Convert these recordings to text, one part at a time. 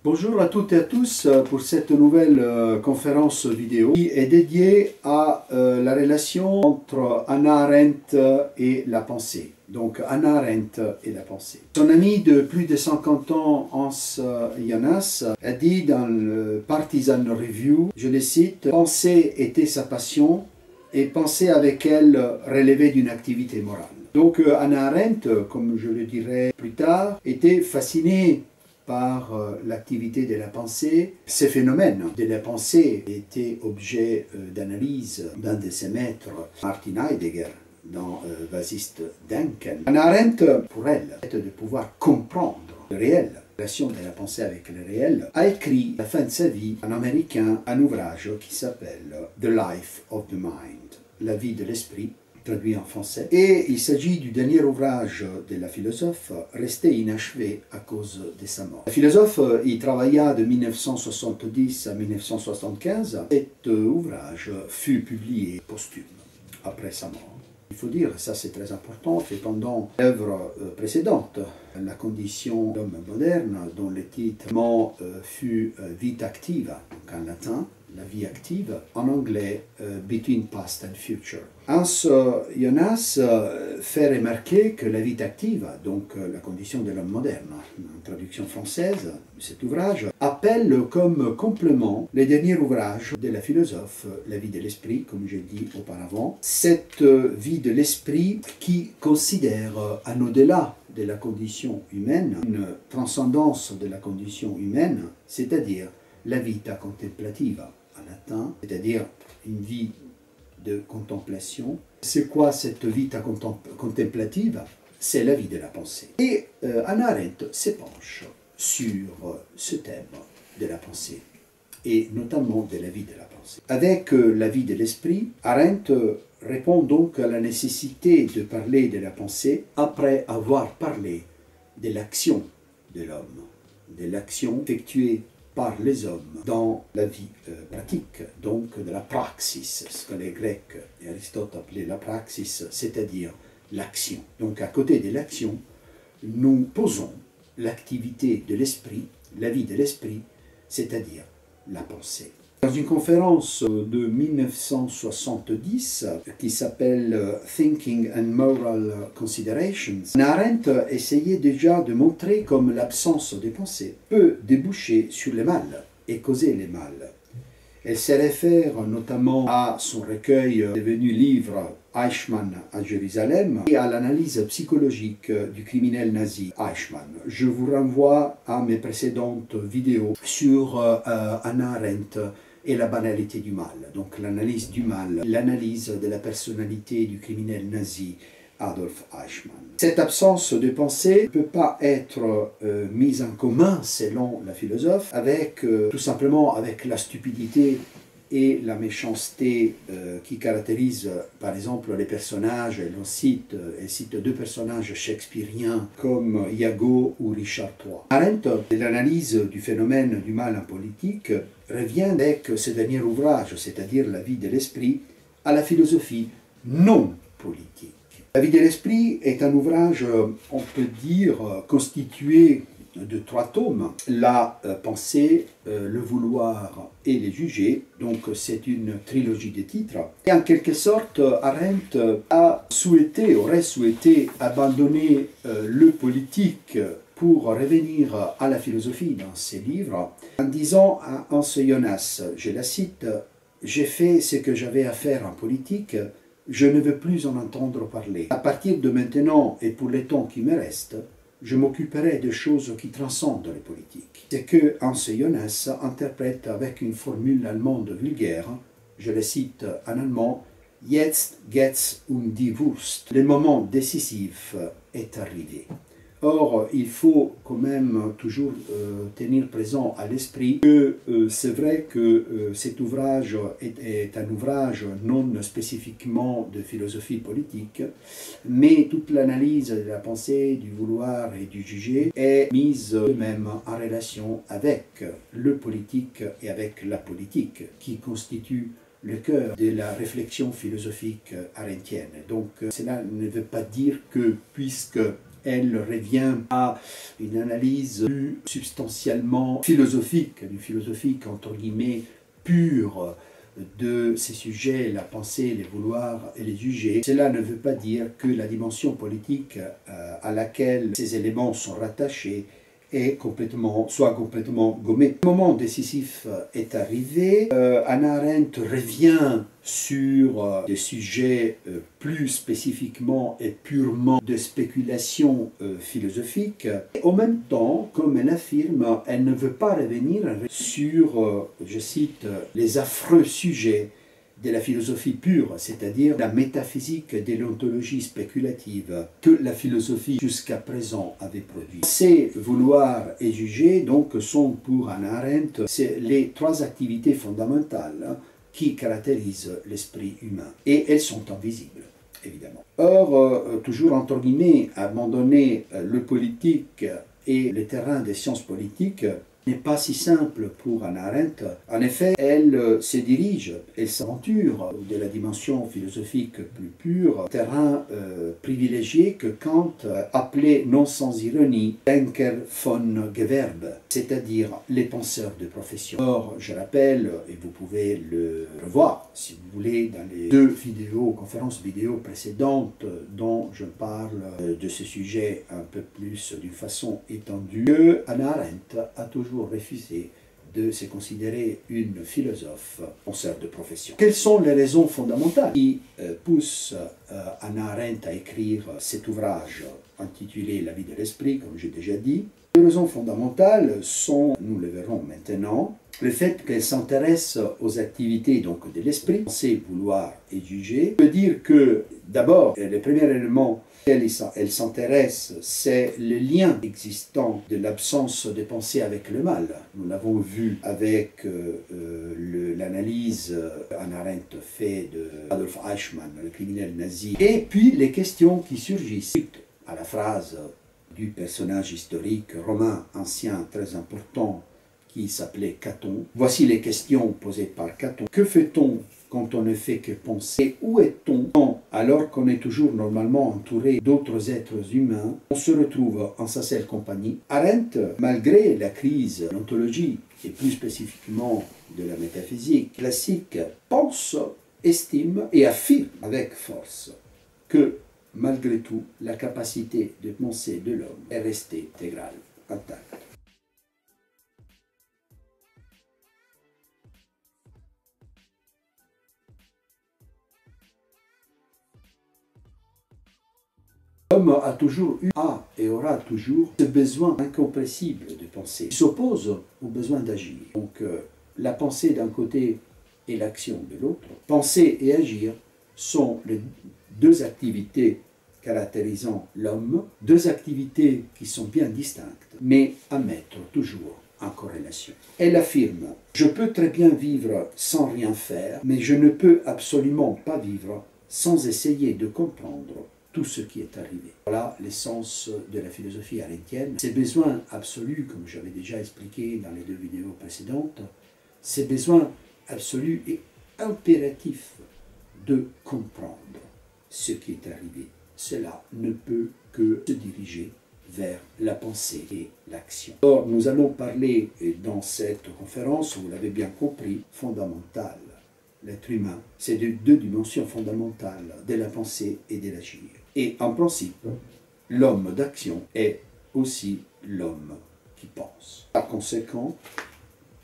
Bonjour à toutes et à tous pour cette nouvelle conférence vidéo qui est dédiée à la relation entre Hannah Arendt et la pensée. Donc Hannah Arendt et la pensée. Son ami de plus de 50 ans, Hans Jonas, a dit dans le Partisan Review, je le cite, « Penser était sa passion et penser avec elle relevait d'une activité morale ». Donc Hannah Arendt, comme je le dirai plus tard, était fascinée par l'activité de la pensée. Ces phénomènes de la pensée étaient objet d'analyse d'un de ses maîtres, Martin Heidegger, dans Was ist Denken. Hannah Arendt, pour elle, de pouvoir comprendre le réel, la relation de la pensée avec le réel, a écrit à la fin de sa vie, en américain, un ouvrage qui s'appelle The Life of the Mind, la vie de l'esprit, traduit en français. Et il s'agit du dernier ouvrage de la philosophe, resté inachevé à cause de sa mort. La philosophe y travailla de 1970 à 1975. Cet ouvrage fut publié posthume après sa mort. Il faut dire, ça c'est très important, que pendant l'œuvre précédente, La condition d'homme moderne, dont le titre fut Vita activa, donc en latin, la vie active, en anglais, Between Past and Future. Hans Jonas fait remarquer que la vie active, donc la condition de l'homme moderne, en traduction française de cet ouvrage, appelle comme complément les derniers ouvrages de la philosophe, La vie de l'esprit, comme j'ai dit auparavant. Cette vie de l'esprit qui considère un au-delà de la condition humaine, une transcendance de la condition humaine, c'est-à-dire la vita contemplativa, en latin, c'est-à-dire une vie de contemplation. C'est quoi cette vita contemplative? C'est la vie de la pensée. Et Hannah Arendt s'épanche sur ce thème de la pensée, et notamment de la vie de la pensée. Avec la vie de l'esprit, Arendt répond donc à la nécessité de parler de la pensée après avoir parlé de l'action de l'homme, de l'action effectuée par les hommes dans la vie pratique, donc de la praxis, ce que les Grecs et Aristote appelaient la praxis, c'est-à-dire l'action. Donc à côté de l'action, nous posons l'activité de l'esprit, la vie de l'esprit, c'est-à-dire la pensée. Dans une conférence de 1970 qui s'appelle Thinking and Moral Considerations, Hannah Arendt essayait déjà de montrer comme l'absence de pensée peut déboucher sur le mal et causer le mal. Elle se réfère notamment à son recueil devenu livre Eichmann à Jérusalem et à l'analyse psychologique du criminel nazi Eichmann. Je vous renvoie à mes précédentes vidéos sur Hannah Arendt et la banalité du mal, donc l'analyse du mal, l'analyse de la personnalité du criminel nazi Adolf Eichmann. Cette absence de pensée ne peut pas être mise en commun, selon la philosophe, avec tout simplement avec la stupidité et la méchanceté qui caractérisent par exemple les personnages. Elle cite deux personnages shakespeariens comme Iago ou Richard III. Arendt, l'analyse du phénomène du mal en politique, revient avec ce dernier ouvrage, c'est-à-dire La vie de l'esprit, à la philosophie non politique. La vie de l'esprit est un ouvrage, on peut dire, constitué de 3 tomes, la pensée, le vouloir et les juger, donc c'est une trilogie de titres. Et en quelque sorte, Arendt aurait souhaité abandonner le politique pour revenir à la philosophie dans ses livres, en disant à Hans Jonas, je la cite, « J'ai fait ce que j'avais à faire en politique, je ne veux plus en entendre parler. À partir de maintenant et pour les temps qui me restent, je m'occuperai de choses qui transcendent les politiques. » C'est que Hans Jonas interprète avec une formule allemande vulgaire, je le cite en allemand, « Jetzt geht's um die Wurst ». Le moment décisif est arrivé. Or, il faut quand même toujours tenir présent à l'esprit que c'est vrai que cet ouvrage est un ouvrage non spécifiquement de philosophie politique, mais toute l'analyse de la pensée, du vouloir et du juger est mise même en relation avec le politique et avec la politique, qui constitue le cœur de la réflexion philosophique arendtienne. Donc cela ne veut pas dire que, puisque elle revient à une analyse plus substantiellement philosophique, une philosophique entre guillemets pure de ces sujets, la pensée, les vouloirs et les juger. Cela ne veut pas dire que la dimension politique à laquelle ces éléments sont rattachés soit complètement gommé. Le moment décisif est arrivé. Hannah Arendt revient sur des sujets plus spécifiquement et purement de spéculation philosophique. Et en même temps, comme elle affirme, elle ne veut pas revenir sur, je cite, les affreux sujets de la philosophie pure, c'est-à-dire la métaphysique de l'ontologie spéculative que la philosophie jusqu'à présent avait produit. Ces vouloir et juger donc sont pour Hannah Arendt les trois activités fondamentales qui caractérisent l'esprit humain. Et elles sont invisibles, évidemment. Or, toujours entre guillemets, abandonner le politique et le terrain des sciences politiques n'est pas si simple pour Hannah Arendt. En effet, elle se dirige, elle s'aventure de la dimension philosophique plus pure, terrain privilégié que Kant appelait non sans ironie Denker von Gewerbe, c'est-à-dire les penseurs de profession. Or, je rappelle, et vous pouvez le revoir si vous voulez dans les deux conférences vidéo précédentes dont je parle de ce sujet un peu plus d'une façon étendue, que Hannah Arendt a toujours refusé de se considérer une philosophe penseur de profession. Quelles sont les raisons fondamentales qui poussent Hannah Arendt à écrire cet ouvrage intitulé La vie de l'esprit, comme j'ai déjà dit? Les raisons fondamentales sont, nous le verrons maintenant, le fait qu'elle s'intéresse aux activités donc, de l'esprit, penser, vouloir et juger, veut dire que d'abord, le premier élément elle s'intéresse, c'est le lien existant de l'absence de pensée avec le mal. Nous l'avons vu avec l'analyse Hannah Arendt fait de Adolf Eichmann, le criminel nazi, et puis les questions qui surgissent à la phrase du personnage historique romain ancien très important qui s'appelait Caton. Voici les questions posées par Caton. Que fait-on quand on ne fait que penser? Et où est-on alors qu'on est toujours normalement entouré d'autres êtres humains? On se retrouve en sa seule compagnie. Arendt, malgré la crise de l'ontologie et plus spécifiquement de la métaphysique classique, pense, estime et affirme avec force que malgré tout, la capacité de penser de l'homme est restée intégrale, intacte. L'homme a toujours eu, et aura toujours, ce besoin incompressible de penser. Il s'oppose au besoin d'agir. Donc la pensée d'un côté et l'action de l'autre. Penser et agir sont les deux activités caractérisant l'homme, deux activités qui sont bien distinctes, mais à mettre toujours en corrélation. Elle affirme « Je peux très bien vivre sans rien faire, mais je ne peux absolument pas vivre sans essayer de comprendre tout ce qui est arrivé. » Voilà l'essence de la philosophie arendtienne. Ces besoins absolus, comme j'avais déjà expliqué dans les deux vidéos précédentes, ces besoins absolus et impératifs de comprendre ce qui est arrivé. Cela ne peut que se diriger vers la pensée et l'action. Or, nous allons parler dans cette conférence, vous l'avez bien compris, fondamentale. L'être humain, c'est de deux dimensions fondamentales, de la pensée et de l'agir. Et en principe, l'homme d'action est aussi l'homme qui pense. Par conséquent,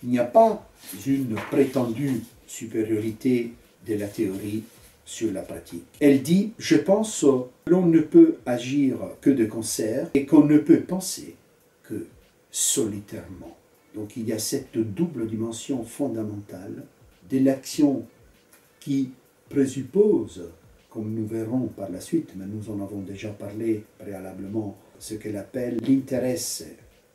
il n'y a pas une prétendue supériorité de la théorie sur la pratique. Elle dit, je pense que l'on ne peut agir que de concert et qu'on ne peut penser que solitairement. Donc il y a cette double dimension fondamentale de l'action qui présuppose, comme nous verrons par la suite, mais nous en avons déjà parlé préalablement, ce qu'elle appelle l'intérêt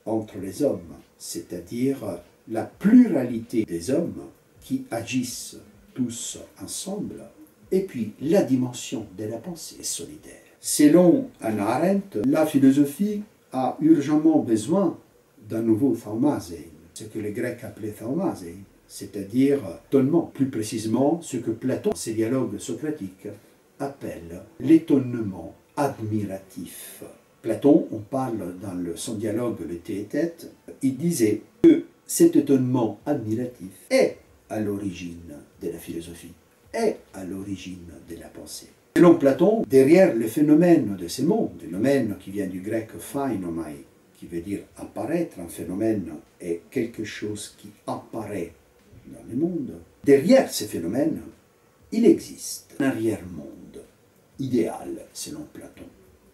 entre les hommes, c'est-à-dire la pluralité des hommes qui agissent tous ensemble, et puis la dimension de la pensée solidaire. Selon Hannah Arendt, la philosophie a urgemment besoin d'un nouveau thaumazein, ce que les Grecs appelaient thaumazein, c'est-à-dire étonnement, plus précisément ce que Platon, ses dialogues socratiques, appelle l'étonnement admiratif. Platon, on parle dans son dialogue Le Théétète, il disait que cet étonnement admiratif est à l'origine de la philosophie, est à l'origine de la pensée. Selon Platon, derrière le phénomène de ces mots, phénomène qui vient du grec phainomai, qui veut dire apparaître, un phénomène est quelque chose qui apparaît dans le monde. Derrière ces phénomènes, il existe un arrière-monde idéal, selon Platon,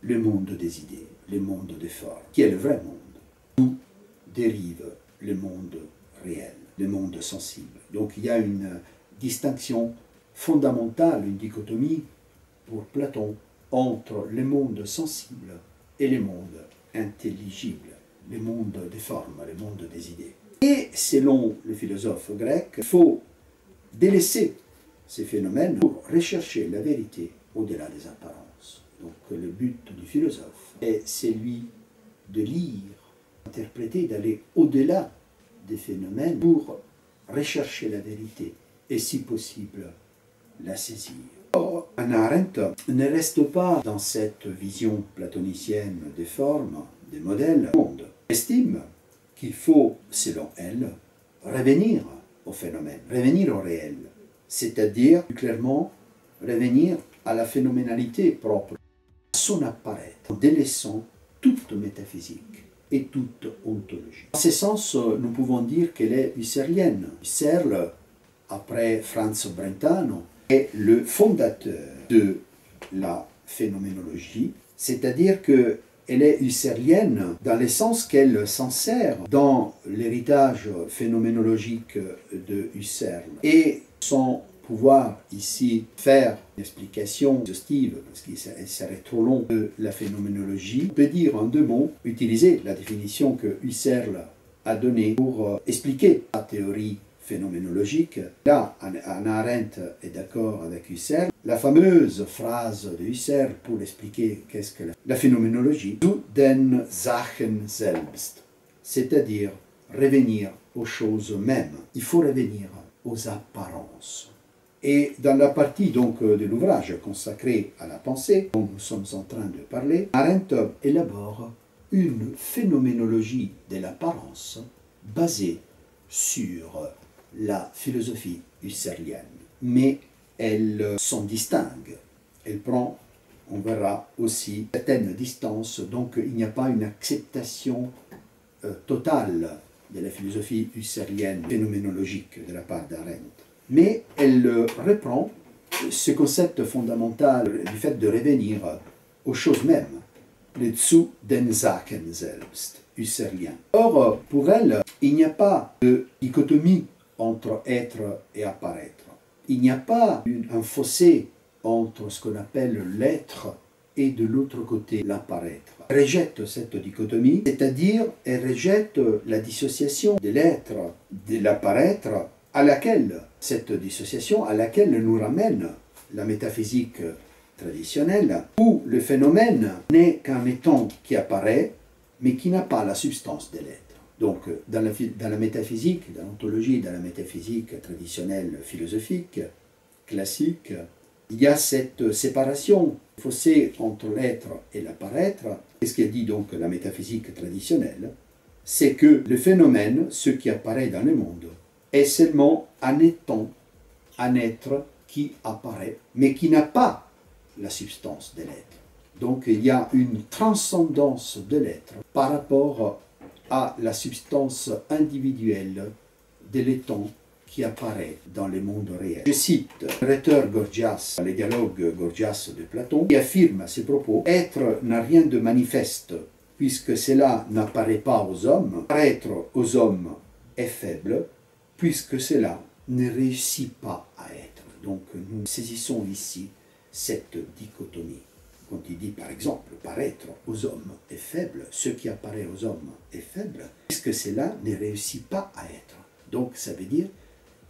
le monde des idées, le monde des formes, qui est le vrai monde, d'où dérive le monde réel, le monde sensible. Donc il y a une distinction fondamentale, une dichotomie pour Platon entre le monde sensible et le monde intelligible, le monde des formes, le monde des idées. Et selon le philosophe grec, il faut délaisser ces phénomènes pour rechercher la vérité au-delà des apparences. Donc le but du philosophe est celui de lire, interpréter, d'aller au-delà des phénomènes pour rechercher la vérité et si possible la saisir. Or, Hannah Arendt ne reste pas dans cette vision platonicienne des formes, des modèles du monde. Elle estime qu'il faut, selon elle, revenir au phénomène, revenir au réel, c'est-à-dire, plus clairement, revenir à la phénoménalité propre, à son apparaître, en délaissant toute métaphysique et toute ontologie. En ce sens, nous pouvons dire qu'elle est husserlienne. Husserl, après Franz Brentano, est le fondateur de la phénoménologie, c'est-à-dire qu'elle est husserlienne dans le sens qu'elle s'insère dans l'héritage phénoménologique de Husserl. Et sans pouvoir ici faire une explication exhaustive, parce qu'il serait trop long, de la phénoménologie, on peut dire en 2 mots, utiliser la définition que Husserl a donnée pour expliquer la théorie phénoménologique. Là, Hannah Arendt est d'accord avec Husserl. La fameuse phrase de Husserl pour expliquer qu'est-ce que la phénoménologie, zu den Sachen selbst, c'est-à-dire revenir aux choses mêmes. Il faut revenir aux apparences. Et dans la partie donc de l'ouvrage consacré à la pensée, dont nous sommes en train de parler, Arendt élabore une phénoménologie de l'apparence basée sur la philosophie husserlienne. Mais elle s'en distingue. Elle prend, on verra aussi, certaines distances, donc il n'y a pas une acceptation totale de la philosophie husserlienne phénoménologique de la part d'Arendt. Mais elle reprend ce concept fondamental du fait de revenir aux choses mêmes, le zu den Sachen selbst, husserlien. Or, pour elle, il n'y a pas de dichotomie entre être et apparaître. Il n'y a pas un fossé entre ce qu'on appelle l'être et de l'autre côté l'apparaître. Elle rejette cette dichotomie, c'est-à-dire elle rejette la dissociation de l'être, de l'apparaître, à laquelle, cette dissociation, à laquelle nous ramène la métaphysique traditionnelle, où le phénomène n'est qu'un étant qui apparaît, mais qui n'a pas la substance de l'être. Donc, dans la métaphysique, dans l'ontologie, dans la métaphysique traditionnelle philosophique, classique, il y a cette séparation, fossé entre l'être et l'apparaître. Et ce qu'elle dit donc la métaphysique traditionnelle, c'est que le phénomène, ce qui apparaît dans le monde, est seulement un étant, un être qui apparaît, mais qui n'a pas la substance de l'être. Donc il y a une transcendance de l'être par rapport à la substance individuelle de l'étant qui apparaît dans le monde réel. Je cite le rhéteur Gorgias, le dialogue Gorgias de Platon, qui affirme à ses propos « Être n'a rien de manifeste, puisque cela n'apparaît pas aux hommes. Paraître aux hommes est faible, puisque cela ne réussit pas à être. » Donc nous saisissons ici cette dichotomie. Quand il dit par exemple « paraître aux hommes est faible, ce qui apparaît aux hommes est faible, puisque cela ne réussit pas à être. » Donc ça veut dire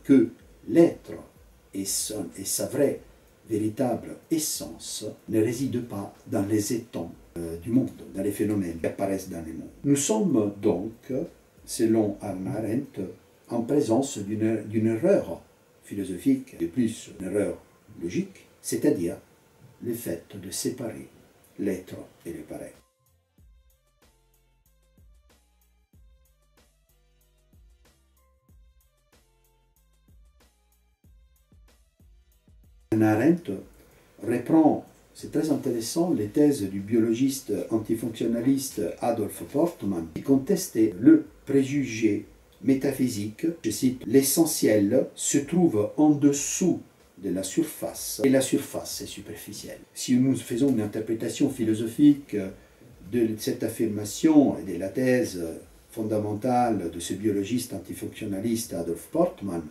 que l'être et sa vraie, véritable essence ne réside pas dans les étangs du monde, dans les phénomènes qui apparaissent dans le monde. Nous sommes donc, selon Hannah Arendt, en présence d'une erreur philosophique, de plus une erreur logique, c'est-à-dire le fait de séparer l'être et le paraître. Hannah Arendt reprend, c'est très intéressant, les thèses du biologiste antifonctionnaliste Adolf Portmann qui contestait le préjugé métaphysique. Je cite, l'essentiel se trouve en dessous de la surface et la surface est superficielle. Si nous faisons une interprétation philosophique de cette affirmation et de la thèse fondamentale de ce biologiste antifonctionnaliste Adolf Portmann,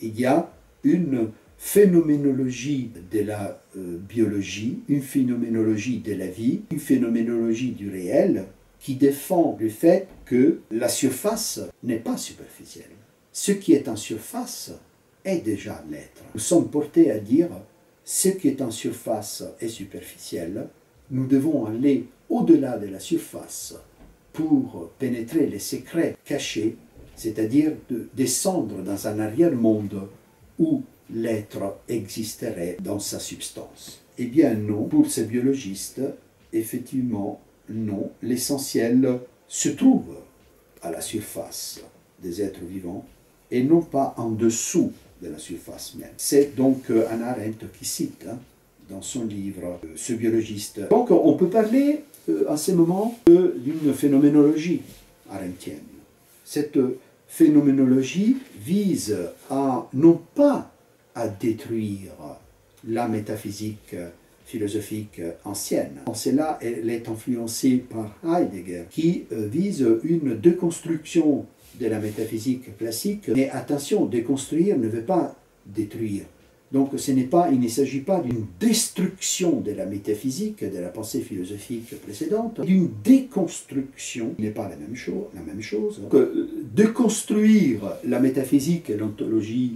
il y a une phénoménologie de la biologie, une phénoménologie de la vie, une phénoménologie du réel qui défend le fait que la surface n'est pas superficielle. Ce qui est en surface est déjà l'être. Nous sommes portés à dire ce qui est en surface est superficiel. Nous devons aller au-delà de la surface pour pénétrer les secrets cachés, c'est-à-dire de descendre dans un arrière-monde où l'être existerait dans sa substance. Eh bien non, pour ces biologistes, effectivement, non, l'essentiel se trouve à la surface des êtres vivants et non pas en dessous de la surface même. C'est donc Hannah Arendt qui cite dans son livre ce biologiste. Donc on peut parler à ce moment d'une phénoménologie arendtienne. Cette phénoménologie vise à non pas à détruire la métaphysique philosophique ancienne. En cela, elle est influencée par Heidegger, qui vise une déconstruction de la métaphysique classique. Mais attention, déconstruire ne veut pas détruire. Donc il ne s'agit pas d'une destruction de la métaphysique, de la pensée philosophique précédente, d'une déconstruction, qui n'est pas la même chose. Donc, déconstruire la métaphysique et l'ontologie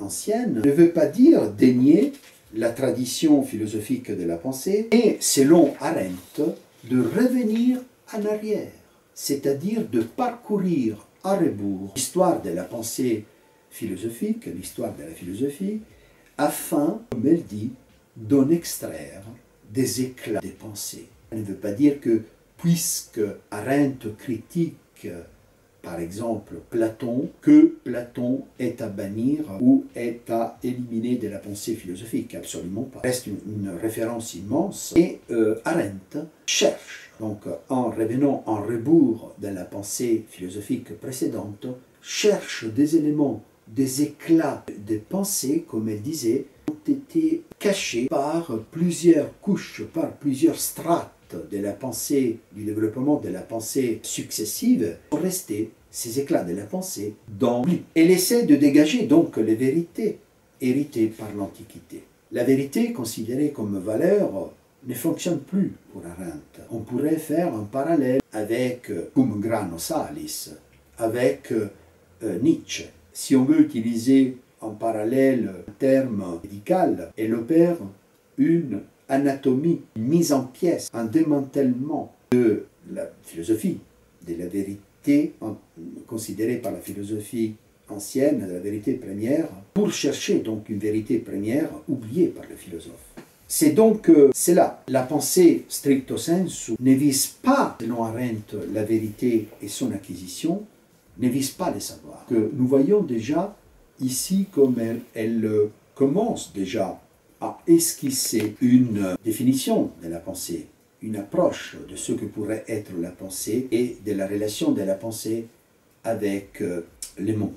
ancienne ne veut pas dire dénier la tradition philosophique de la pensée, et selon Arendt, de revenir en arrière, c'est-à-dire de parcourir à rebours l'histoire de la pensée philosophique, l'histoire de la philosophie, afin, comme elle dit, d'en extraire des éclats des pensées. Elle ne veut pas dire que, puisque Arendt critique, par exemple, Platon, que Platon est à bannir ou est à éliminer de la pensée philosophique. Absolument pas. Reste une référence immense. Et Arendt cherche, donc en revenant en rebours de la pensée philosophique précédente, cherche des éléments, des éclats de pensée, comme elle disait, ont été cachés par plusieurs couches, par plusieurs strates de la pensée, du développement de la pensée successive, sont restés ces éclats de la pensée dans lui. Elle essaie de dégager donc les vérités héritées par l'Antiquité. La vérité considérée comme valeur ne fonctionne plus pour Arendt. On pourrait faire un parallèle avec cum grano salis, avec Nietzsche. Si on veut utiliser en parallèle un terme médical, elle opère une anatomie, une mise en pièces, un démantèlement de la philosophie, de la vérité considérée par la philosophie ancienne, de la vérité première, pour chercher donc une vérité première oubliée par le philosophe. C'est donc cela. La pensée stricto sensu ne vise pas, selon Arendt, la vérité et son acquisition, ne vise pas les savoirs. Que nous voyons déjà ici comme elle commence déjà à esquisser une définition de la pensée, une approche de ce que pourrait être la pensée et de la relation de la pensée avec le monde.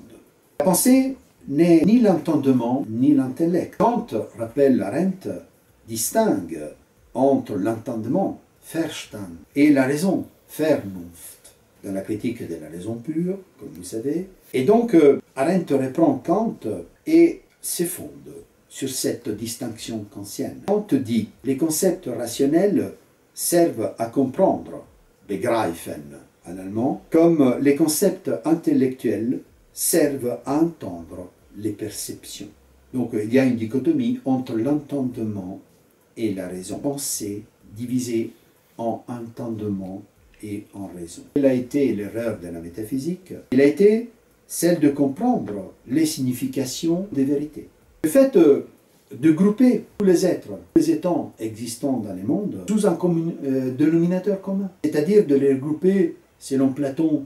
La pensée n'est ni l'entendement ni l'intellect. Kant, rappelle Arendt, distingue entre l'entendement, Verstand, et la raison, Vernunft, dans la critique de la raison pure, comme vous savez. Et donc, Arendt reprend Kant et se fonde sur cette distinction kantienne. Kant dit « Les concepts rationnels servent à comprendre, begreifen en allemand, comme les concepts intellectuels servent à entendre les perceptions. » Donc il y a une dichotomie entre l'entendement et la raison. Pensée divisée en entendement et en raison. Quelle a été l'erreur de la métaphysique? Elle a été celle de comprendre les significations des vérités. Le fait de grouper tous les êtres, tous les étangs existants dans le monde, sous un dénominateur commun, c'est-à-dire de les regrouper, selon Platon,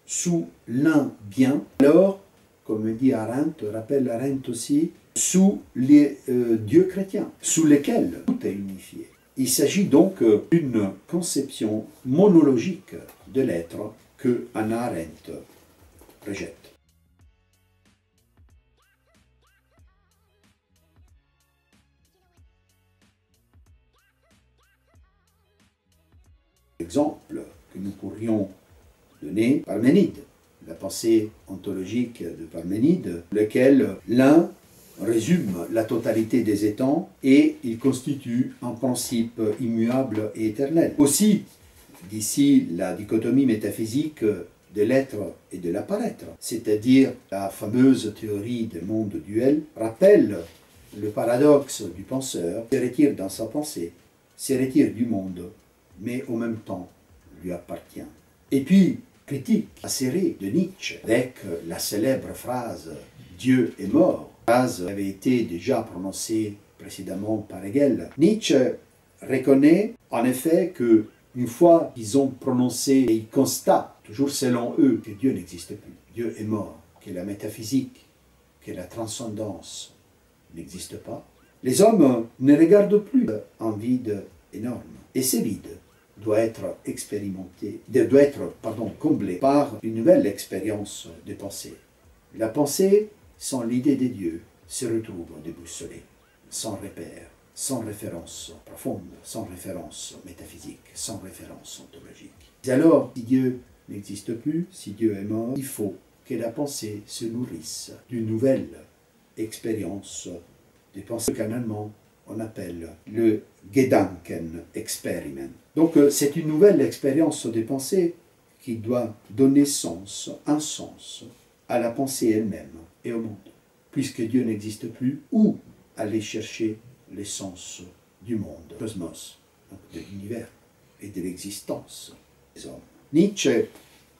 sous l'un bien, alors, comme dit Arendt, rappelle Arendt aussi, sous les dieux chrétiens, sous lesquels tout est unifié. Il s'agit donc d'une conception monologique de l'être que Hannah Arendt rejette. L'exemple que nous pourrions donner, Parménide, la pensée ontologique de Parménide, lequel l'un résume la totalité des étangs et il constitue un principe immuable et éternel. Aussi, d'ici la dichotomie métaphysique de l'être et de l'apparaître, c'est-à-dire la fameuse théorie des mondes duels, rappelle le paradoxe du penseur, se retire dans sa pensée, se retire du monde, mais en même temps lui appartient. Et puis, critique acérée de Nietzsche, avec la célèbre phrase « Dieu est mort », phrase qui avait été déjà prononcée précédemment par Hegel. Nietzsche reconnaît en effet que une fois qu'ils ont prononcé et ils constatent, toujours selon eux, que Dieu n'existe plus, Dieu est mort, que la métaphysique, que la transcendance n'existe pas, les hommes ne regardent plus un vide énorme. Et ce vide doit être comblé par une nouvelle expérience de pensée. La pensée, sans l'idée des dieux, se retrouve déboussolée, sans repère, sans référence profonde, sans référence métaphysique, sans référence ontologique. Et alors, si Dieu n'existe plus, si Dieu est mort, il faut que la pensée se nourrisse d'une nouvelle expérience de pensée qu'en allemand on appelle le Gedankenexperiment. Donc c'est une nouvelle expérience de pensée qui doit donner un sens à la pensée elle-même et au monde. Puisque Dieu n'existe plus, où aller chercher l'essence du monde, du cosmos, de l'univers et de l'existence des hommes. Nietzsche,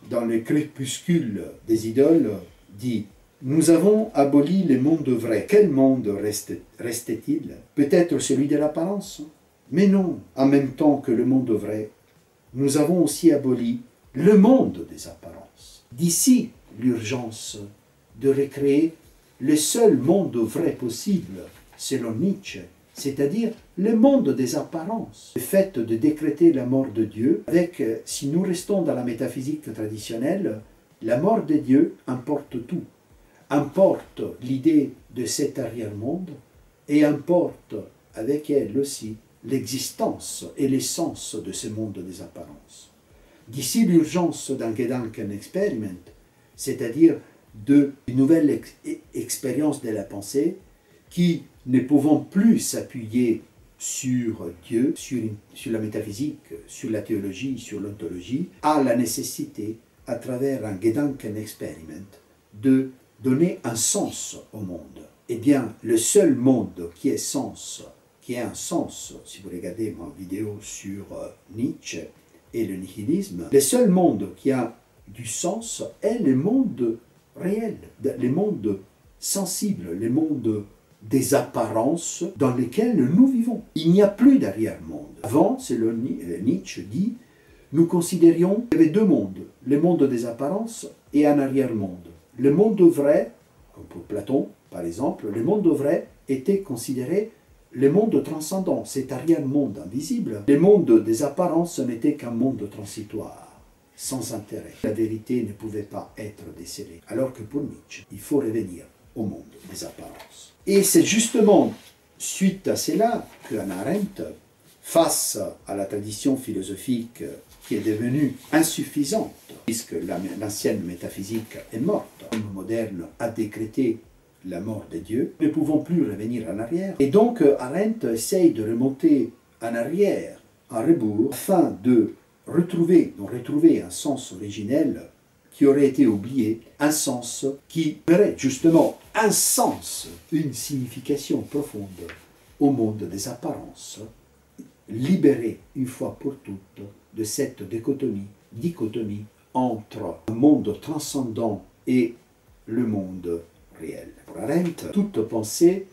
dans le crépuscule des idoles, dit « Nous avons aboli le monde vrai. Quel monde restait-il? Peut-être celui de l'apparence? Mais non, en même temps que le monde vrai, nous avons aussi aboli le monde des apparences. D'ici l'urgence de recréer le seul monde vrai possible, selon Nietzsche, c'est-à-dire le monde des apparences. Le fait de décréter la mort de Dieu, si nous restons dans la métaphysique traditionnelle, la mort de Dieu importe tout. Importe l'idée de cet arrière-monde et importe avec elle aussi l'existence et l'essence de ce monde des apparences. D'ici l'urgence d'un Gedankenexperiment, c'est-à-dire d'une nouvelle expérience de la pensée qui, ne pouvant plus s'appuyer sur Dieu, sur la métaphysique, sur la théologie, sur l'ontologie, a la nécessité, à travers un Gedankenexperiment, de donner un sens au monde. Eh bien, le seul monde qui a un sens, si vous regardez ma vidéo sur Nietzsche et le nihilisme, le seul monde qui a du sens est le monde réel, le monde sensible, le monde des apparences dans lesquelles nous vivons. Il n'y a plus d'arrière-monde. Avant, selon Nietzsche dit, nous considérions qu'il y avait deux mondes, le monde des apparences et un arrière-monde. Le monde vrai, comme pour Platon par exemple, le monde vrai était considéré le monde transcendant, cet arrière-monde invisible. Le monde des apparences n'était qu'un monde transitoire, sans intérêt. La vérité ne pouvait pas être décelée. Alors que pour Nietzsche, il faut revenir au monde des apparences. Et c'est justement suite à cela que Hannah Arendt, face à la tradition philosophique qui est devenue insuffisante, puisque l'ancienne métaphysique est morte, l'homme moderne a décrété la mort de Dieu, ne pouvons plus revenir en arrière. Et donc Arendt essaye de remonter en arrière, en rebours, afin de retrouver un sens originel qui aurait été oublié, un sens qui ferait justement un sens, une signification profonde au monde des apparences, libéré une fois pour toutes de cette dichotomie entre le monde transcendant et le monde réel. Pour Arendt, toute pensée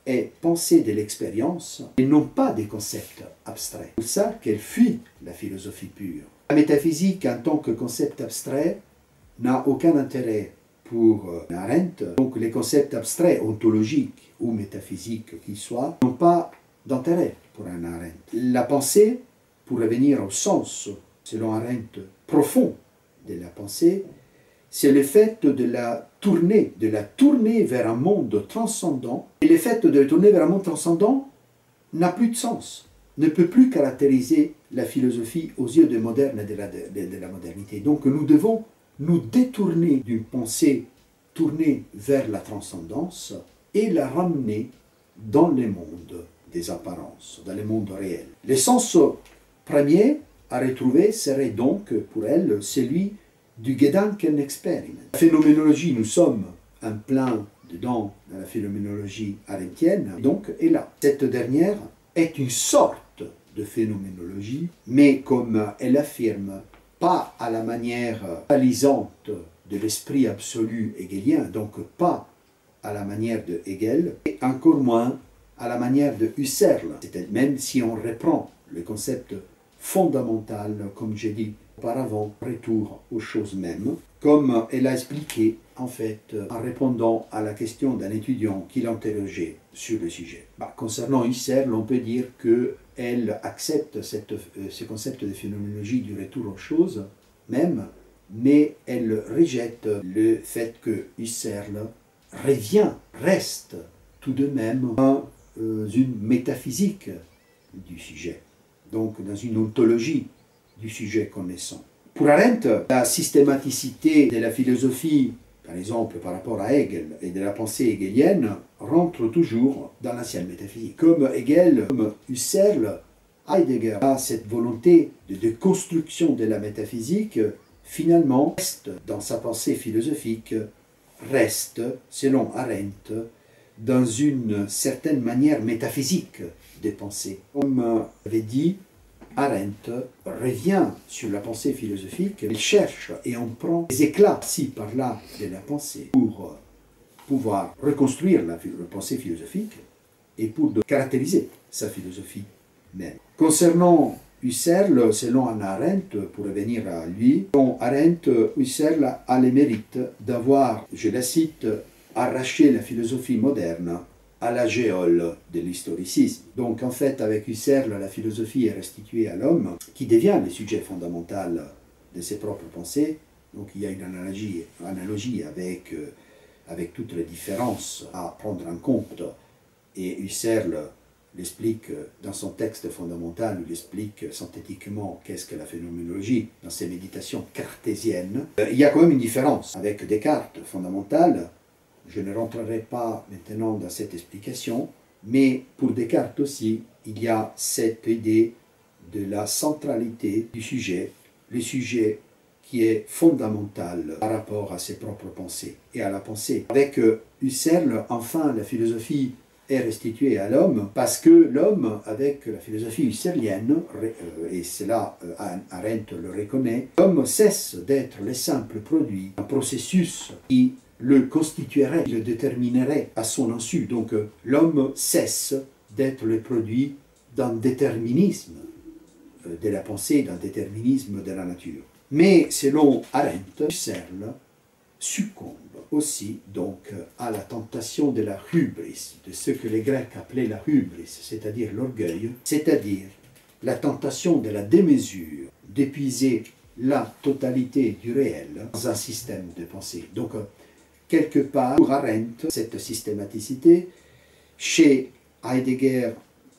est pensée de l'expérience et non pas des concepts abstraits. C'est pour ça qu'elle fuit la philosophie pure. La métaphysique en tant que concept abstrait n'a aucun intérêt pour Arendt, donc les concepts abstraits, ontologiques ou métaphysiques qu'ils soient, n'ont pas d'intérêt pour un Arendt. La pensée, pour revenir au sens, selon Arendt, profond de la pensée, c'est le fait de la tourner vers un monde transcendant. Et le fait de la tourner vers un monde transcendant n'a plus de sens, ne peut plus caractériser la philosophie aux yeux des modernes et de la modernité. Donc nous devons nous détourner d'une pensée tournée vers la transcendance et la ramener dans le monde des apparences, dans le monde réel. Le sens premier à retrouver serait donc pour elle celui du Gedankenexperiment. La phénoménologie, nous sommes en plein dedans dans la phénoménologie arendtienne, donc est là. Cette dernière est une sorte de phénoménologie, mais comme elle affirme, pas à la manière réalisante de l'esprit absolu hegelien, donc pas à la manière de Hegel, et encore moins à la manière de Husserl. Même si on reprend le concept fondamental, comme j'ai dit auparavant, retour aux choses mêmes, comme elle a expliqué en fait en répondant à la question d'un étudiant qui l'interrogeait sur le sujet. Concernant Husserl, on peut dire qu'elle accepte ce concept de phénoménologie du retour aux choses mêmes, mais elle rejette le fait que Husserl reste tout de même dans une métaphysique du sujet, donc dans une ontologie du sujet connaissant. Pour Arendt, la systématicité de la philosophie, par exemple par rapport à Hegel, et de la pensée hegelienne, rentre toujours dans l'ancienne métaphysique. Comme Hegel, comme Husserl, Heidegger a cette volonté de construction de la métaphysique, finalement, reste dans sa pensée philosophique, reste, selon Arendt, dans une certaine manière métaphysique de penser. Comme avait dit, Arendt revient sur la pensée philosophique, elle cherche et on prend des éclats ci par là de la pensée pour pouvoir reconstruire la pensée philosophique et pour caractériser sa philosophie même. Concernant Husserl, selon Hannah Arendt, pour revenir à lui, selon Arendt, Husserl a le mérite d'avoir, je la cite, arraché la philosophie moderne à la géole de l'historicisme. Donc en fait, avec Husserl, la philosophie est restituée à l'homme, qui devient le sujet fondamental de ses propres pensées. Donc il y a une analogie avec toutes les différences à prendre en compte. Et Husserl l'explique dans son texte fondamental, il explique synthétiquement qu'est-ce que la phénoménologie dans ses méditations cartésiennes. Il y a quand même une différence avec Descartes fondamentale. Je ne rentrerai pas maintenant dans cette explication, mais pour Descartes aussi, il y a cette idée de la centralité du sujet, le sujet qui est fondamental par rapport à ses propres pensées et à la pensée. Avec Husserl, enfin, la philosophie est restituée à l'homme, parce que l'homme, avec la philosophie husserlienne, et cela Arendt le reconnaît, l'homme cesse d'être le simple produit d'un processus qui le constituerait, le déterminerait à son insu. Donc l'homme cesse d'être le produit d'un déterminisme de la pensée, d'un déterminisme de la nature. Mais selon Arendt, Husserl succombe aussi donc à la tentation de la hubris, de ce que les Grecs appelaient la hubris, c'est-à-dire l'orgueil, c'est-à-dire la tentation de la démesure, d'épuiser la totalité du réel dans un système de pensée. Donc quelque part, pour Arendt, cette systématicité, chez Heidegger,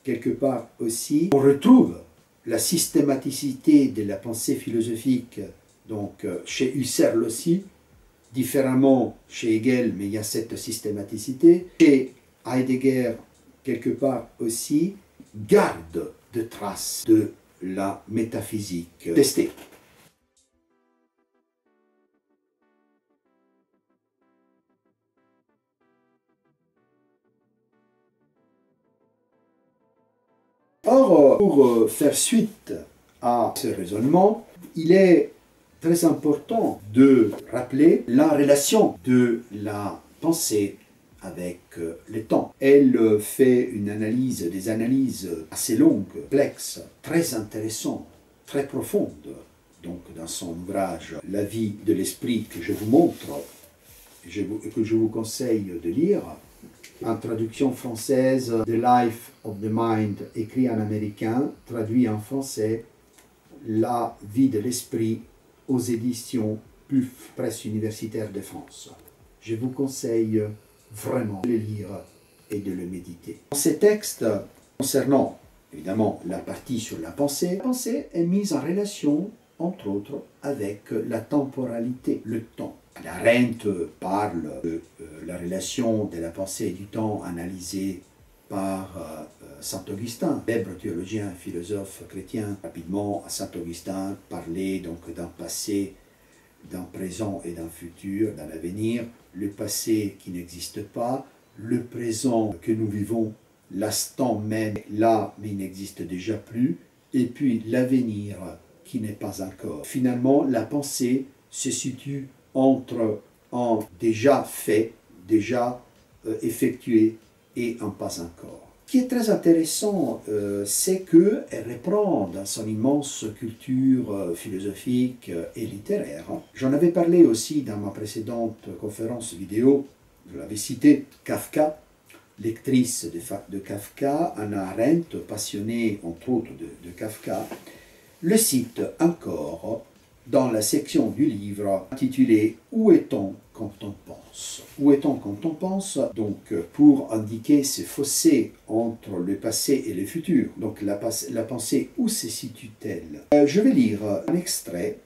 quelque part aussi, on retrouve la systématicité de la pensée philosophique, donc chez Husserl aussi, différemment chez Hegel, mais il y a cette systématicité. Chez Heidegger, quelque part aussi, garde de traces de la métaphysique testée. Or, pour faire suite à ce raisonnement, il est très important de rappeler la relation de la pensée avec le temps. Elle fait des analyses assez longues, complexes, très intéressantes, très profondes. Donc dans son ouvrage « La vie de l'esprit » que je vous montre, que je vous conseille de lire, en traduction française, The Life of the Mind, écrit en américain, traduit en français, La vie de l'esprit, aux éditions PUF, Presse universitaire de France. Je vous conseille vraiment de le lire et de le méditer. Dans ces textes, concernant évidemment la partie sur la pensée est mise en relation, entre autres, avec la temporalité, le temps. Arendt parle de la relation de la pensée et du temps analysée par saint Augustin, célèbre théologien, philosophe chrétien. Rapidement, saint Augustin parlait donc d'un passé, d'un présent et d'un futur, d'un avenir, le passé qui n'existe pas, le présent que nous vivons, l'instant même là, mais il n'existe déjà plus, et puis l'avenir qui n'est pas encore. Finalement, la pensée se situe entre un déjà fait, déjà effectué et un pas encore. Ce qui est très intéressant, c'est qu'elle reprend dans son immense culture philosophique et littéraire. J'en avais parlé aussi dans ma précédente conférence vidéo, je l'avais cité, Kafka, lectrice de Kafka, Hannah Arendt, passionnée entre autres de Kafka, le cite encore dans la section du livre intitulée « Où est-on quand on pense ?» Où est-on quand on pense? Donc, pour indiquer ce fossé entre le passé et le futur. Donc, la pensée, où se situe-t-elle? Je vais lire un extrait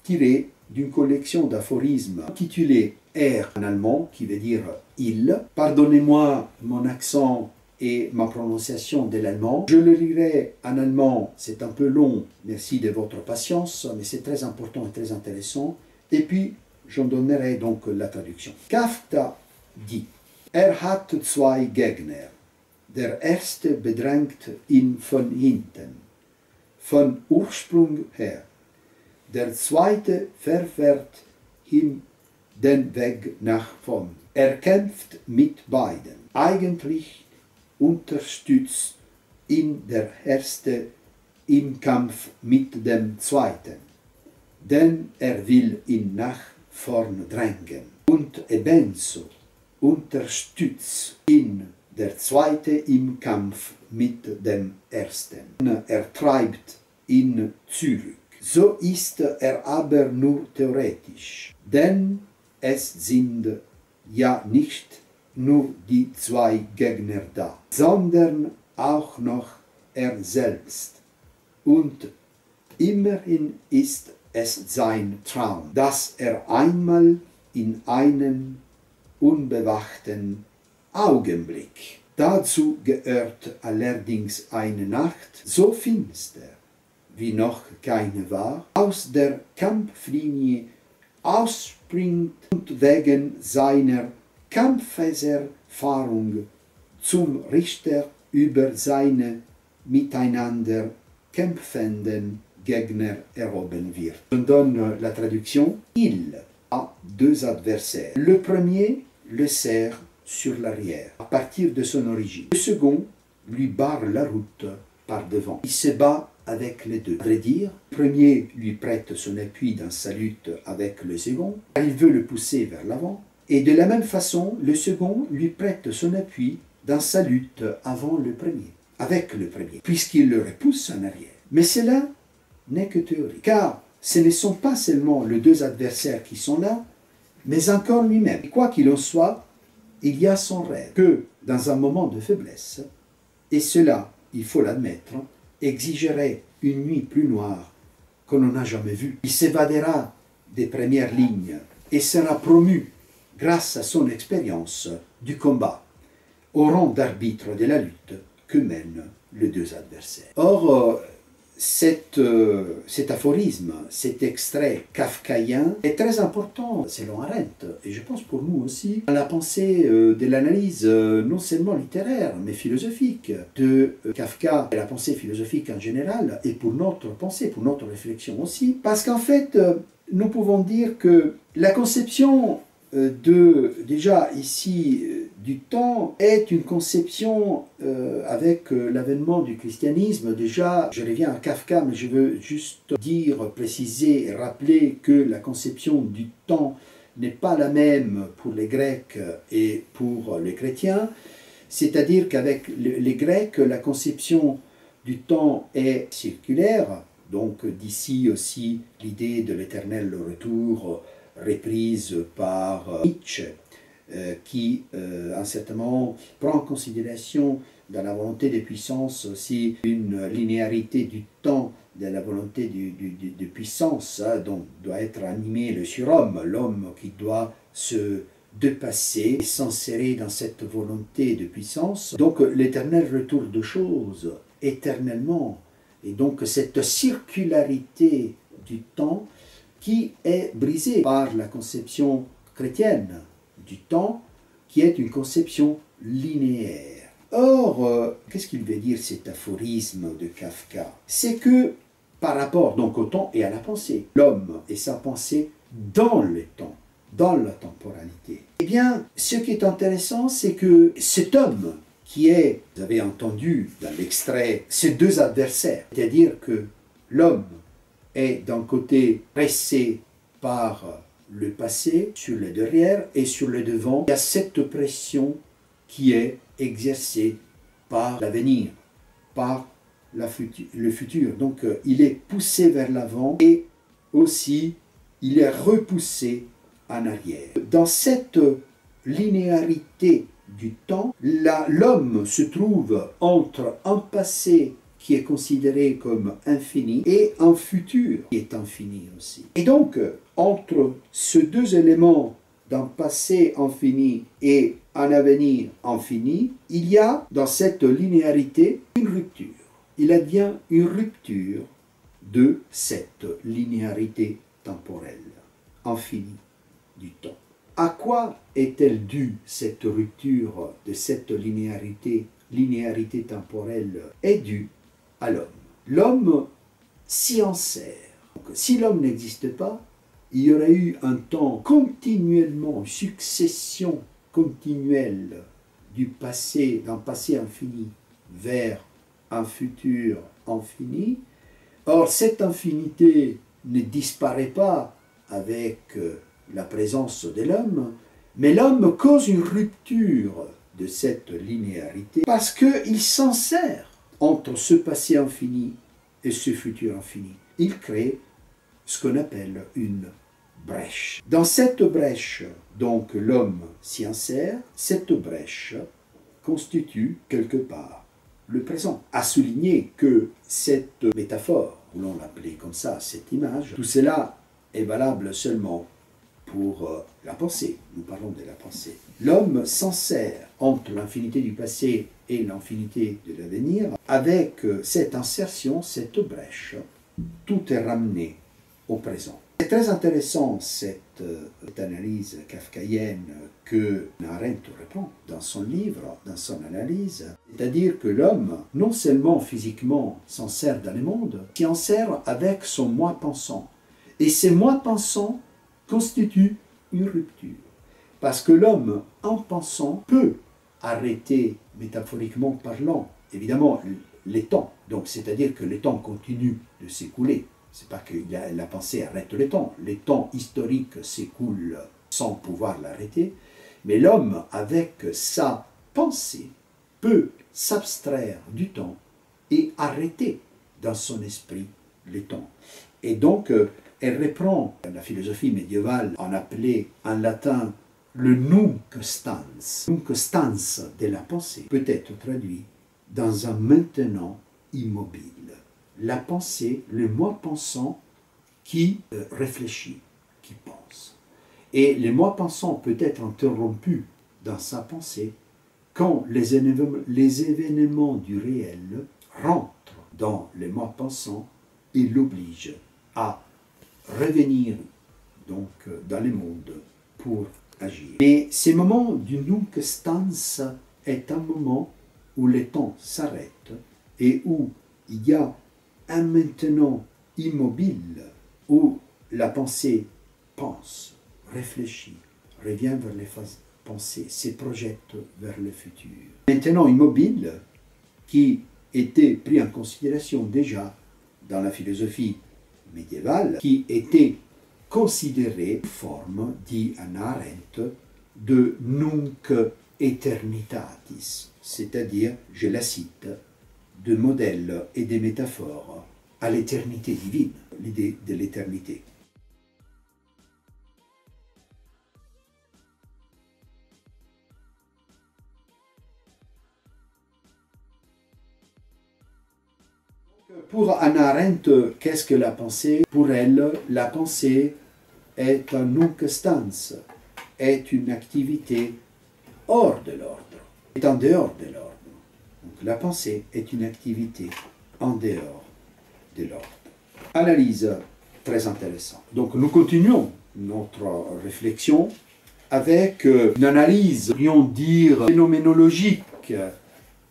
tiré d'une collection d'aphorismes intitulée « Er » en allemand, qui veut dire « il ». Pardonnez-moi mon accent et ma prononciation de l'allemand. Je le lirai en allemand, c'est un peu long, merci de votre patience, mais c'est très important et très intéressant. Et puis, j'en donnerai donc la traduction. Kafka dit: hat zwei Gegner. Der erste bedrängt ihn von hinten, von Ursprung her. Der zweite verwehrt ihm den Weg nach vorn. Kämpft mit beiden. Eigentlich unterstützt ihn der Erste im Kampf mit dem Zweiten, denn will ihn nach vorn drängen. Und ebenso unterstützt ihn der Zweite im Kampf mit dem Ersten. Treibt ihn zurück. So ist aber nur theoretisch, denn es sind ja nicht nur die zwei Gegner da, sondern auch noch selbst. Und immerhin ist es sein Traum, dass einmal in einem unbewachten Augenblick, dazu gehört allerdings eine Nacht, so finster, wie noch keine war, aus der Kampflinie ausspringt und wegen seiner Kampferfahrung zum Richter über seine miteinander kämpfenden Gegner erhoben wird. Je donne la traduction. Il a deux adversaires. Le premier le serre sur l'arrière, à partir de son origine. Le second lui barre la route par devant. Il se bat avec les deux. À vrai dire, le premier lui prête son appui dans sa lutte avec le second, car il veut le pousser vers l'avant. Et de la même façon, le second lui prête son appui dans sa lutte avec le premier, puisqu'il le repousse en arrière. Mais cela n'est que théorie, car ce ne sont pas seulement les deux adversaires qui sont là, mais encore lui-même. Et quoi qu'il en soit, il y a son rêve, que dans un moment de faiblesse, et cela, il faut l'admettre, exigerait une nuit plus noire qu'on n'en a jamais vue. Il s'évadera des premières lignes et sera promu grâce à son expérience du combat, au rang d'arbitre de la lutte que mènent les deux adversaires. Or, cet aphorisme, cet extrait kafkaïen est très important selon Arendt, et je pense pour nous aussi, dans la pensée de l'analyse non seulement littéraire, mais philosophique de Kafka, et la pensée philosophique en général, et pour notre pensée, pour notre réflexion aussi, parce qu'en fait, nous pouvons dire que la conception déjà ici du temps est une conception avec l'avènement du christianisme. Déjà, je reviens à Kafka, mais je veux juste dire, préciser et rappeler que la conception du temps n'est pas la même pour les Grecs et pour les chrétiens, c'est-à-dire qu'avec les Grecs, la conception du temps est circulaire, donc d'ici aussi l'idée de l'éternel retour reprise par Nietzsche, qui à un certain moment prend en considération dans la volonté des puissances aussi une linéarité du temps de la volonté de puissance, dont doit être animé le surhomme, l'homme qui doit se dépasser et s'insérer dans cette volonté de puissance. Donc l'éternel retour de choses, éternellement, et donc cette circularité du temps qui est brisée par la conception chrétienne du temps, qui est une conception linéaire. Or, qu'est-ce qu'il veut dire cet aphorisme de Kafka? C'est que par rapport donc au temps et à la pensée, l'homme et sa pensée dans le temps, dans la temporalité. Eh bien, ce qui est intéressant, c'est que cet homme qui est, vous avez entendu dans l'extrait, ces deux adversaires, c'est-à-dire que l'homme est d'un côté pressé par le passé, sur le derrière et sur le devant, il y a cette pression qui est exercée par l'avenir, par le futur. Donc il est poussé vers l'avant et aussi il est repoussé en arrière. Dans cette linéarité du temps, l'homme se trouve entre un passé qui est considéré comme infini et un futur qui est infini aussi. Et donc, entre ces deux éléments d'un passé infini et un avenir infini, il y a dans cette linéarité une rupture. Il advient une rupture de cette linéarité temporelle, infinie du temps. À quoi est-elle due cette rupture de cette linéarité temporelle? Est due à l'homme. L'homme s'y en sert. Donc, si l'homme n'existe pas, il y aurait eu un temps continuellement, une succession continuelle du passé, d'un passé infini vers un futur infini. Or, cette infinité ne disparaît pas avec la présence de l'homme, mais l'homme cause une rupture de cette linéarité parce qu'il s'en sert entre ce passé infini et ce futur infini. Il crée ce qu'on appelle une brèche. Dans cette brèche, donc l'homme s'y insère, cette brèche constitue quelque part le présent. À souligner que cette métaphore, voulons l'appeler comme ça, cette image, tout cela est valable seulement pour la pensée. Nous parlons de la pensée. L'homme s'en sert entre l'infinité du passé et l'infinité de l'avenir. Avec cette insertion, cette brèche, tout est ramené au présent. C'est très intéressant cette analyse kafkaïenne que Arendt reprend dans son livre, dans son analyse. C'est-à-dire que l'homme, non seulement physiquement s'en sert dans le monde, il s'en sert avec son moi pensant. Et ces moi pensants constituent une rupture. Parce que l'homme, en pensant, peut arrêter, métaphoriquement parlant, évidemment, les temps. Donc, c'est-à-dire que les temps continuent de s'écouler. C'est pas que la pensée arrête le temps. Les temps historiques s'écoulent sans pouvoir l'arrêter. Mais l'homme, avec sa pensée, peut s'abstraire du temps et arrêter dans son esprit les temps. Et donc, elle reprend, la philosophie médiévale en appelait en latin le nunc stans. Nunc stans de la pensée peut être traduit dans un maintenant immobile. La pensée, le moi pensant qui réfléchit, qui pense. Et le moi pensant peut être interrompu dans sa pensée quand les événements du réel rentrent dans le moi pensant et l'obligent à revenir donc dans le monde pour agir. Mais ce moment du nunc stans est un moment où le temps s'arrête et où il y a un maintenant immobile, où la pensée pense, réfléchit, revient vers les phases pensées, se projette vers le futur. Maintenant immobile qui était pris en considération déjà dans la philosophie médiévale, qui était considérée forme, dit Hannah Arendt, de nunc aeternitatis, c'est-à-dire, je la cite, de modèles et des métaphores à l'éternité divine, l'idée de l'éternité. Pour Hannah Arendt, qu'est-ce que la pensée? Pour elle, la pensée est un nunc stans, est une activité hors de l'ordre, est en dehors de l'ordre. Donc la pensée est une activité en dehors de l'ordre. Analyse très intéressante. Donc nous continuons notre réflexion avec une analyse, pourrions dire, phénoménologique,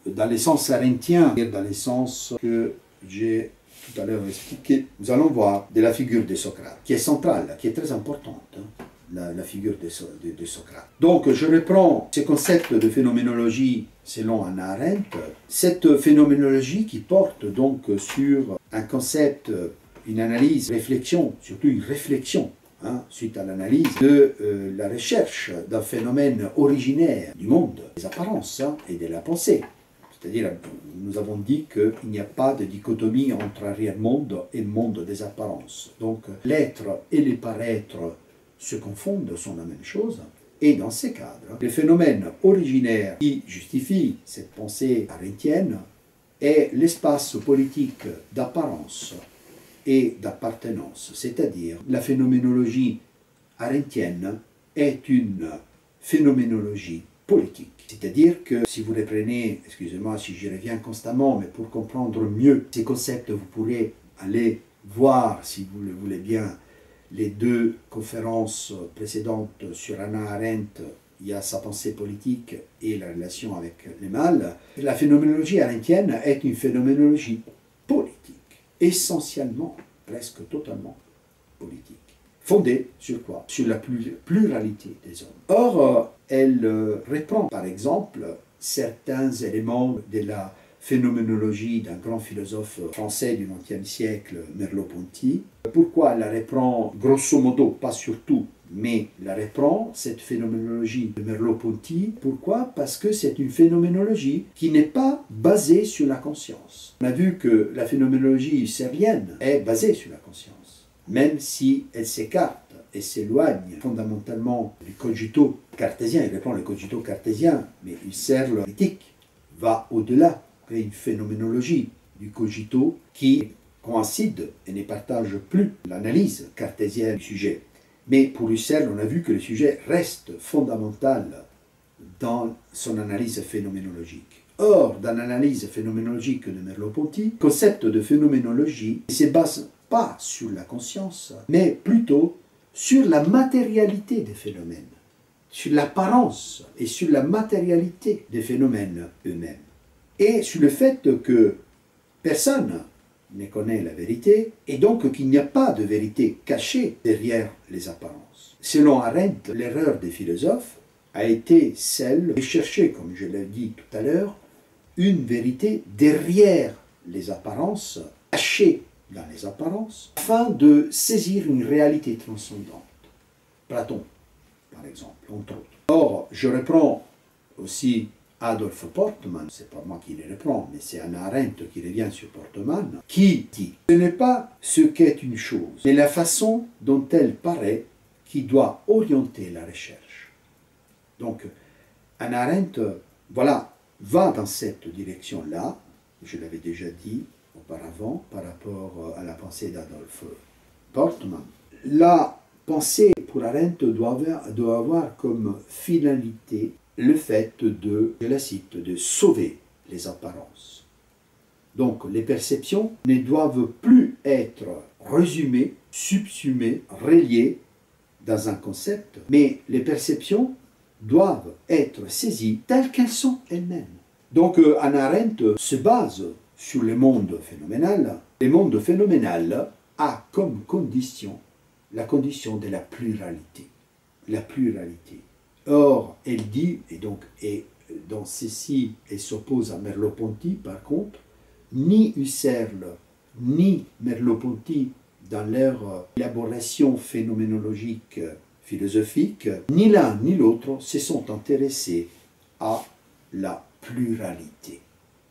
dans le sens arendtien, dans le sens que j'ai tout à l'heure expliqué. Nous allons voir de la figure de Socrate, qui est centrale, qui est très importante, la figure de Socrate. Donc je reprends ce concept de phénoménologie selon Hannah Arendt, cette phénoménologie qui porte donc sur un concept, une analyse, réflexion, surtout une réflexion, suite à l'analyse de la recherche d'un phénomène originaire du monde, des apparences et de la pensée. C'est-à-dire, nous avons dit qu'il n'y a pas de dichotomie entre arrière-monde et monde des apparences. Donc, l'être et les paraîtres se confondent, sont la même chose. Et dans ces cadres, le phénomène originaire qui justifie cette pensée arendtienne est l'espace politique d'apparence et d'appartenance. C'est-à-dire, la phénoménologie arendtienne est une phénoménologie politique. C'est-à-dire que si vous reprenez, excusez-moi si j'y reviens constamment, mais pour comprendre mieux ces concepts, vous pourrez aller voir, si vous le voulez bien, les deux conférences précédentes sur Hannah Arendt. Il y a sa pensée politique et la relation avec le mal. La phénoménologie arendtienne est une phénoménologie politique, essentiellement, presque totalement politique. Fondée sur quoi? Sur la pluralité des hommes. Or, elle reprend par exemple certains éléments de la phénoménologie d'un grand philosophe français du XXe siècle, Merleau-Ponty. Pourquoi elle la reprend grosso modo, pas surtout, mais la reprend, cette phénoménologie de Merleau-Ponty? Pourquoi? Parce que c'est une phénoménologie qui n'est pas basée sur la conscience. On a vu que la phénoménologie husserlienne est basée sur la conscience, même si elle s'écarte et s'éloigne fondamentalement du cogito cartésien. Il reprend le cogito cartésien, mais Husserl critique va au-delà, crée une phénoménologie du cogito qui coïncide et ne partage plus l'analyse cartésienne du sujet. Mais pour Husserl, on a vu que le sujet reste fondamental dans son analyse phénoménologique. Or, dans l'analyse phénoménologique de Merleau-Ponty, le concept de phénoménologie ne se base pas sur la conscience, mais plutôt sur la matérialité des phénomènes, sur l'apparence et sur la matérialité des phénomènes eux-mêmes, et sur le fait que personne ne connaît la vérité, et donc qu'il n'y a pas de vérité cachée derrière les apparences. Selon Arendt, l'erreur des philosophes a été celle de chercher, comme je l'ai dit tout à l'heure, une vérité derrière les apparences, cachée dans les apparences, afin de saisir une réalité transcendante. Platon, par exemple, entre autres. Or, je reprends aussi Adolf Portmann, c'est pas moi qui le reprends, mais c'est Hannah Arendt qui revient sur Portmann, qui dit « Ce n'est pas ce qu'est une chose, mais la façon dont elle paraît qui doit orienter la recherche. » Donc, Hannah Arendt, voilà, va dans cette direction-là, je l'avais déjà dit auparavant, par rapport à la pensée d'Adolf Portmann. La pensée pour Arendt doit avoir comme finalité le fait de, je la cite, de sauver les apparences. Donc les perceptions ne doivent plus être résumées, subsumées, reliées dans un concept, mais les perceptions doivent être saisies telles qu'elles sont elles-mêmes. Donc Hannah Arendt se base sur le monde phénoménal. Le monde phénoménal a comme condition la condition de la pluralité. La pluralité. Or, elle dit, et dans ceci, elle s'oppose à Merleau-Ponty, par contre, ni Husserl, ni Merleau-Ponty dans leur élaboration phénoménologique philosophique, ni l'un ni l'autre se sont intéressés à la pluralité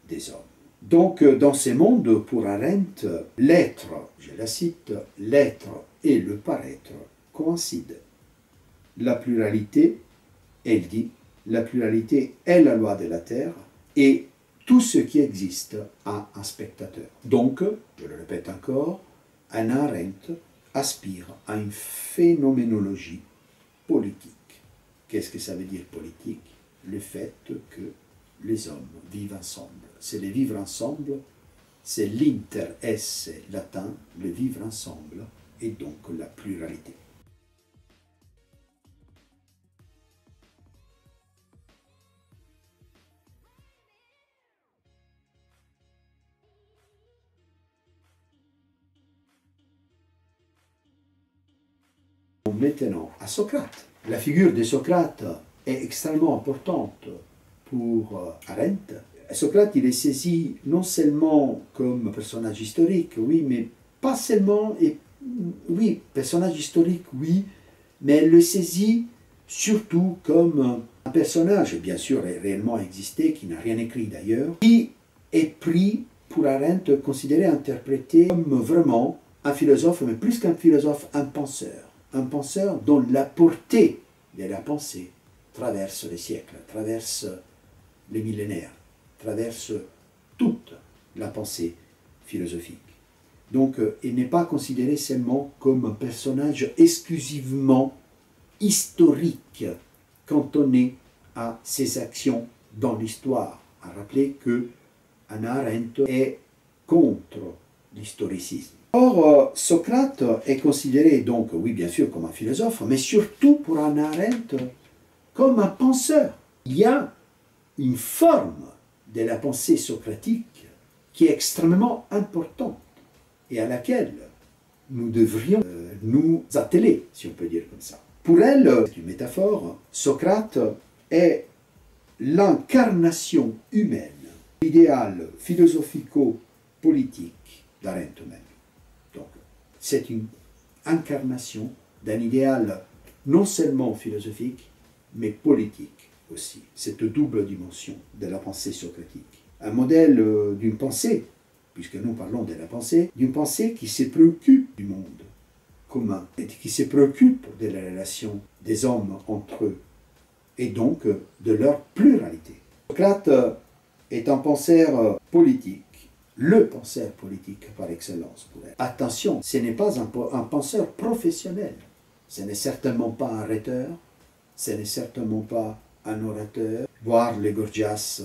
des hommes. Donc, dans ces mondes, pour Arendt, l'être, je la cite, l'être et le paraître coïncident. La pluralité, elle dit, la pluralité est la loi de la Terre et tout ce qui existe a un spectateur. Donc, je le répète encore, Hannah Arendt aspire à une phénoménologie politique. Qu'est-ce que ça veut dire politique? Le fait que les hommes vivent ensemble. C'est le vivre ensemble, c'est l'inter-esse latin, le vivre ensemble, et donc la pluralité. Maintenant, à Socrate. La figure de Socrate est extrêmement importante pour Arendt. Socrate, il est saisi non seulement comme personnage historique, oui, mais pas seulement, et, oui, personnage historique, oui, mais elle le saisit surtout comme un personnage, bien sûr, réellement existé, qui n'a rien écrit d'ailleurs, qui est pris, pour Arendt, considéré, interprété comme vraiment un philosophe, mais plus qu'un philosophe, un penseur dont la portée de la pensée traverse les siècles, traverse les millénaires, traverse toute la pensée philosophique. Donc, il n'est pas considéré seulement comme un personnage exclusivement historique, cantonné à ses actions dans l'histoire. À rappeler que Hannah Arendt est contre l'historicisme. Or, Socrate est considéré donc, oui bien sûr, comme un philosophe, mais surtout pour Hannah Arendt, comme un penseur. Il y a une forme de la pensée socratique qui est extrêmement importante et à laquelle nous devrions nous atteler, si on peut dire comme ça. Pour elle, c'est une métaphore, Socrate est l'incarnation humaine, l'idéal philosophico-politique d'Arendt même. Donc, c'est une incarnation d'un idéal non seulement philosophique, mais politique aussi. Cette double dimension de la pensée socratique. Un modèle d'une pensée, puisque nous parlons de la pensée, d'une pensée qui se préoccupe du monde commun, et qui se préoccupe de la relation des hommes entre eux, et donc de leur pluralité. Socrate est un penseur politique, le penseur politique par excellence pour elle. Attention, ce n'est pas un penseur professionnel, ce n'est certainement pas un rhéteur, ce n'est certainement pas un orateur, voire les Gorgias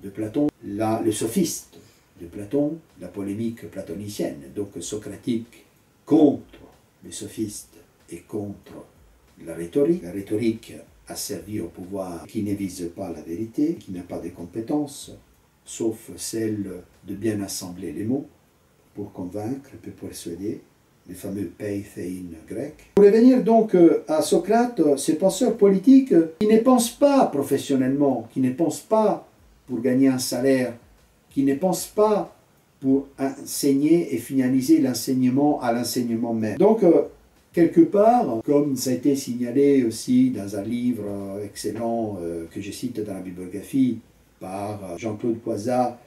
de Platon, le sophiste de Platon, la polémique platonicienne, donc socratique, contre les sophistes et contre la rhétorique. La rhétorique a servi au pouvoir qui ne vise pas la vérité, qui n'a pas de compétences, sauf celle de bien assembler les mots pour convaincre, pour persuader, les fameux peithein grecs. Pour revenir donc à Socrate, ce penseur politique qui ne pense pas professionnellement, qui ne pense pas pour gagner un salaire, qui ne pense pas pour enseigner et finaliser l'enseignement à l'enseignement même. Donc, quelque part, comme ça a été signalé aussi dans un livre excellent que je cite dans la bibliographie par Jean-Claude Poisat,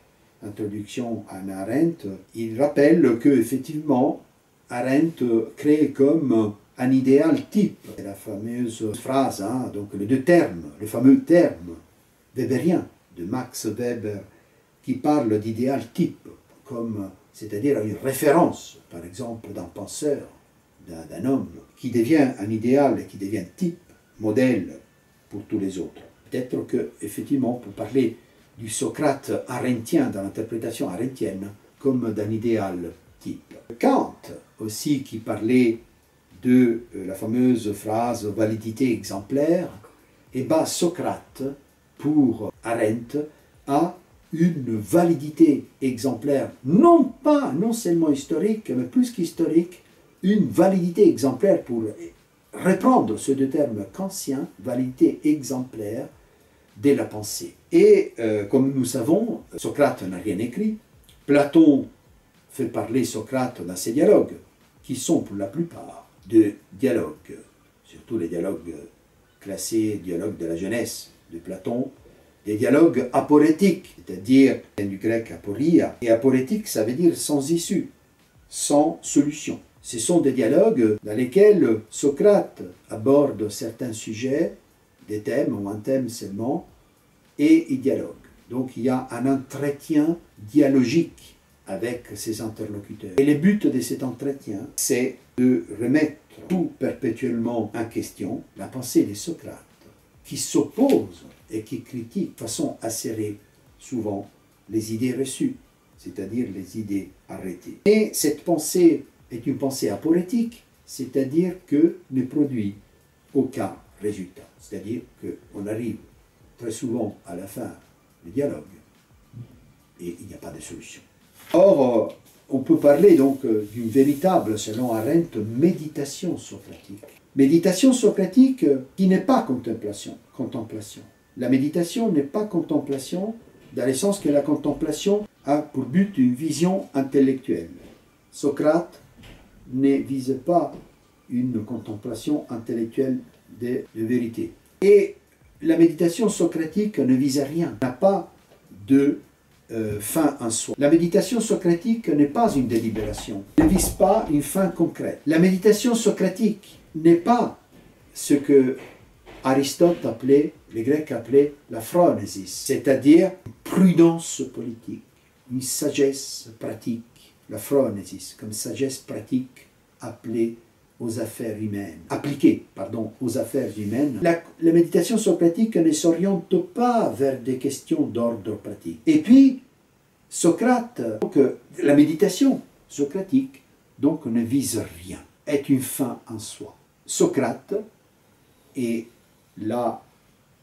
Introduction à Hannah Arendt, il rappelle que effectivement Arendt crée comme un idéal type. C'est la fameuse phrase, hein, donc les deux termes, le fameux terme weberien de Max Weber qui parle d'idéal type, comme c'est-à-dire une référence, par exemple, d'un penseur, d'un homme, qui devient un idéal et qui devient type, modèle pour tous les autres. Peut-être que, effectivement, pour parler du Socrate arendtien, dans l'interprétation arendtienne, comme d'un idéal type. Kant, aussi, qui parlait de la fameuse phrase « validité exemplaire », et bien Socrate, pour Arendt, a une validité exemplaire, non seulement historique, mais plus qu'historique, une validité exemplaire pour reprendre ces deux termes kantiens, validité exemplaire de la pensée. Et comme nous savons, Socrate n'a rien écrit. Platon fait parler Socrate dans ses dialogues, qui sont pour la plupart de dialogues, surtout les dialogues classés, dialogues de la jeunesse de Platon, des dialogues aporétiques, c'est-à-dire du grec aporia. Et aporétique, ça veut dire sans issue, sans solution. Ce sont des dialogues dans lesquels Socrate aborde certains sujets, des thèmes ou un thème seulement, et il dialogue. Donc il y a un entretien dialogique avec ses interlocuteurs. Et le but de cet entretien, c'est de remettre tout perpétuellement en question la pensée de Socrate, qui s'oppose et qui critique de façon acérée souvent les idées reçues, c'est-à-dire les idées arrêtées. Et cette pensée est une pensée aporétique, c'est-à-dire que ne produit aucun résultat. C'est-à-dire qu'on arrive très souvent à la fin du dialogue et il n'y a pas de solution. Or, on peut parler donc d'une véritable, selon Arendt, méditation socratique. Méditation socratique qui n'est pas contemplation. La méditation n'est pas contemplation dans le sens que la contemplation a pour but une vision intellectuelle. Socrate ne vise pas une contemplation intellectuelle de vérité. Et la méditation socratique ne vise à rien, n'a pas de fin en soi. La méditation socratique n'est pas une délibération, ne vise pas une fin concrète. La méditation socratique n'est pas ce que Aristote appelait, les Grecs appelaient la phronesis, c'est-à-dire une prudence politique, une sagesse pratique. La phronesis, comme sagesse pratique appelée aux affaires humaines, appliquée, aux affaires humaines. La méditation socratique ne s'oriente pas vers des questions d'ordre pratique. Et puis, Socrate, donc, la méditation socratique, donc, ne vise rien, est une fin en soi. Socrate, et là,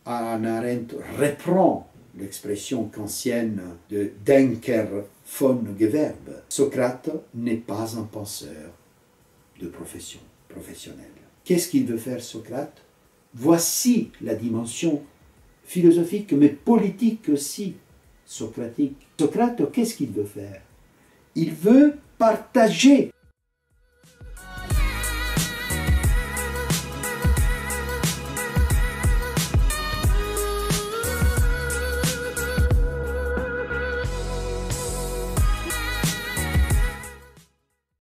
Hannah Arendt reprend l'expression kantienne de Denker von Gewerbe. Socrate n'est pas un penseur de profession professionnelle. Qu'est-ce qu'il veut faire, Socrate? Voici la dimension philosophique, mais politique aussi, socratique. Socrate, qu'est-ce qu'il veut faire? Il veut partager